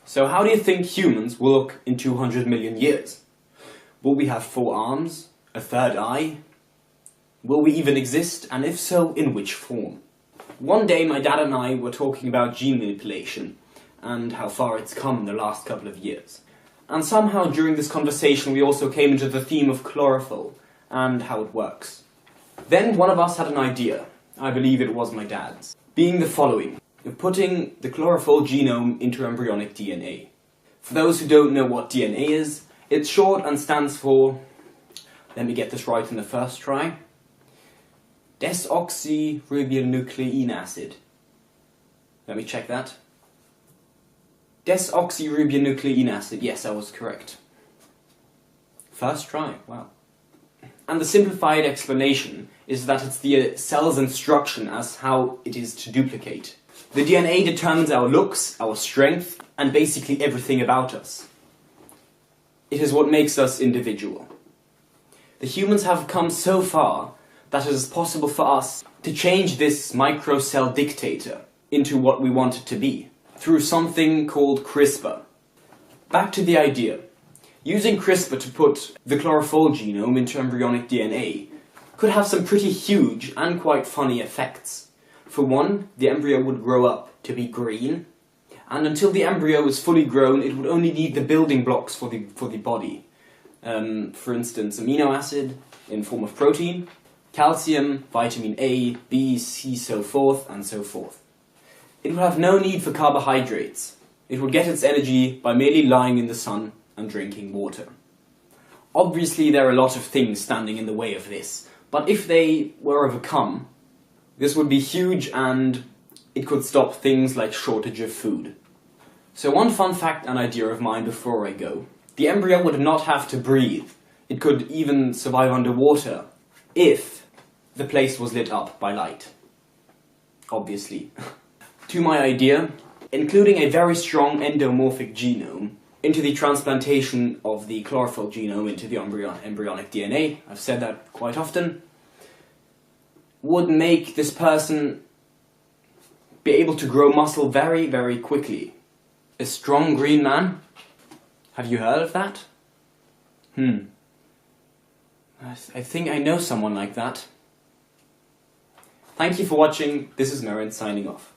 So how do you think humans will look in 200 million years? Will we have 4 arms? A third eye? Will we even exist? And if so, in which form? One day my dad and I were talking about gene manipulation and how far it's come in the last couple of years. And somehow during this conversation we also came into the theme of chlorophyll and how it works. Then one of us had an idea, I believe it was my dad's, being the following: of putting the chlorophyll genome into embryonic DNA. For those who don't know what DNA is, it's short and stands for, let me get this right in the first try, desoxyribonucleic acid. Let me check that. Desoxyribonucleic acid, yes, I was correct. First try, wow. And the simplified explanation is that it's the cell's instruction as how it is to duplicate. The DNA determines our looks, our strength, and basically everything about us. It is what makes us individual. The humans have come so far that it is possible for us to change this microcell dictator into what we want it to be, through something called CRISPR. Back to the idea. Using CRISPR to put the chlorophyll genome into embryonic DNA could have some pretty huge and quite funny effects. For one, the embryo would grow up to be green, and until the embryo is fully grown, it would only need the building blocks for the body. For instance, amino acid in form of protein, calcium, vitamin A, B, C, so forth, and so forth. It would have no need for carbohydrates. It would get its energy by merely lying in the sun and drinking water. Obviously, there are a lot of things standing in the way of this, but if they were overcome, this would be huge and it could stop things like shortage of food. So one fun fact and idea of mine before I go. The embryo would not have to breathe. It could even survive underwater if the place was lit up by light. Obviously. To my idea, including a very strong endomorphic genome into the transplantation of the chlorophyll genome into the embryonic DNA, I've said that quite often, would make this person be able to grow muscle very, very quickly. A strong green man? Have you heard of that? I think I know someone like that. Thank you for watching. This is Maren signing off.